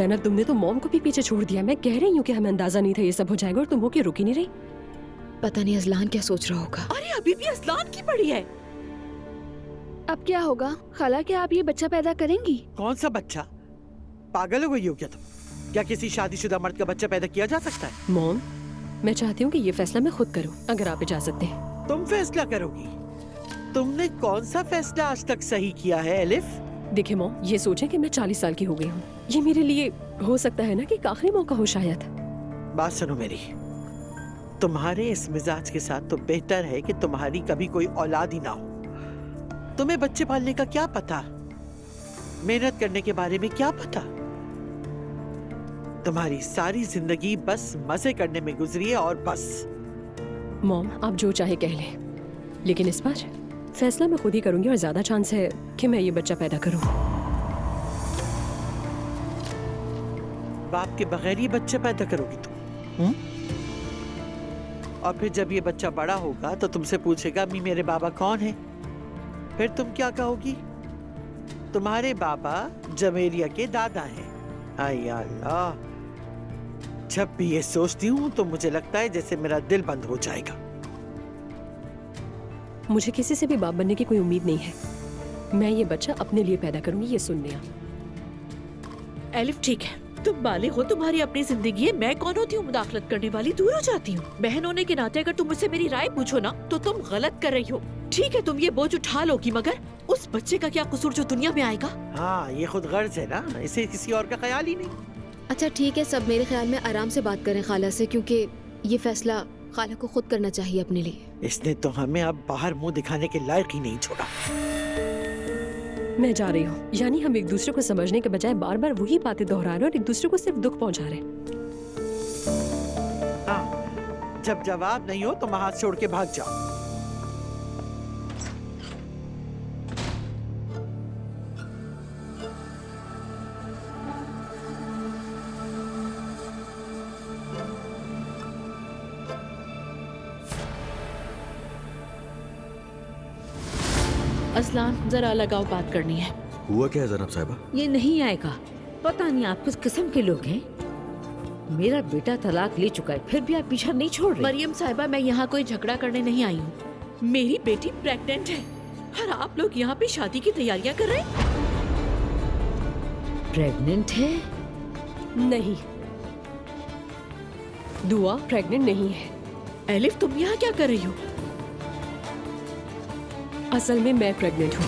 जैनब, तुमने तो मॉम को भी पीछे छोड़ दिया। मैं कह रही हूँ कि हमें अंदाजा नहीं था ये सब हो जाएगा और तुम हो के रुक ही नहीं रही। पता नहीं अजलान क्या सोच रहा होगा। अरे अभी भी अजलान की पड़ी है। अब क्या होगा खाला, क्या आप ये बच्चा पैदा करेंगी? कौन सा बच्चा? पागल हो गई हो क्या तुम? क्या किसी शादीशुदा मर्द का बच्चा पैदा किया जा सकता है? मॉम, मैं चाहती हूँ कि ये फैसला मैं खुद करूँ, अगर आप इजाजत दें। तुम फैसला करोगी? तुमने कौन सा फैसला आज तक सही किया है एलिफ? देखिए मॉम, ये सोचें कि मैं 40 साल की हो गई हूँ। ये मेरे लिए हो सकता है ना कि एक आखिरी मौका हो शायद। बात सुनो मेरी, तुम्हारे इस मिजाज के साथ तो बेहतर है कि तुम्हारी कभी कोई औलाद ही ना हो। तुम्हें बच्चे पालने का क्या पता, मेहनत करने के बारे में क्या पता? तुम्हारी सारी जिंदगी बस मजे करने में गुजरी है और बस। मॉम, आप जो चाहे कह लें, लेकिन इस बार फैसला मैं खुद ही करूंगी और ज्यादा चांस है कि मैं ये बच्चा पैदा करूं। बाप के बगैर ये बच्चा पैदा करोगी तुम? और फिर जब ये बच्चा बड़ा होगा तो तुमसे पूछेगा अम्मी मेरे बाबा कौन है? फिर तुम क्या कहोगी? तुम्हारे बाबा जमेलिया के दादा हैं। आय अल्लाह, जब भी ये सोचती हूँ तो मुझे लगता है जैसे मेरा दिल बंद हो जाएगा। मुझे किसी से भी बाप बनने की कोई उम्मीद नहीं है। मैं ये बच्चा अपने लिए पैदा करूंगी, ये सुन लिया। एलिफ ठीक है, तुम बालिग हो, तुम्हारी अपनी जिंदगी है। मैं कौन होती हूँ मुदाखलत करने वाली? दूर हो जाती हूँ। बहन होने के नाते अगर तुम मुझसे मेरी राय पूछो ना तो तुम गलत कर रही हो। ठीक है, तुम ये बोझ उठा लोगी, मगर उस बच्चे का क्या कसूर जो दुनिया में आएगा? हाँ, ये खुद गर्ज है ना, इसे किसी और का ख्याल ही नहीं। अच्छा ठीक है, सब मेरे ख्याल में आराम से बात करें खाला से, क्योंकि ये फैसला खाला को खुद करना चाहिए अपने लिए। इसने तो हमें अब बाहर मुंह दिखाने के लायक ही नहीं छोड़ा। मैं जा रही हूँ। यानी हम एक दूसरे को समझने के बजाय बार बार वही बातें दोहरा रहे हैं और एक दूसरे को सिर्फ दुख पहुंचा रहे हैं। हाँ, जब जवाब नहीं हो तो हाथ छोड़ के भाग जाओ। अजलान, जरा लगाओ, बात करनी है। हुआ क्या है जनाब साहिबा? ये नहीं आएगा। पता नहीं आप किस किस्म के लोग हैं। मेरा बेटा तलाक ले चुका है, फिर भी आप पीछा नहीं छोड़ रहे। मरियम साहिबा, मैं यहाँ कोई झगड़ा करने नहीं आई हूँ। मेरी बेटी प्रेग्नेंट है और आप लोग यहाँ पे शादी की तैयारियाँ कर रहे हैं। प्रेग्नेंट है? नहीं, दुआ प्रेग्नेंट नहीं है। एलिफ, तुम यहाँ क्या कर रही हो? असल में मैं प्रेग्नेंट हूँ।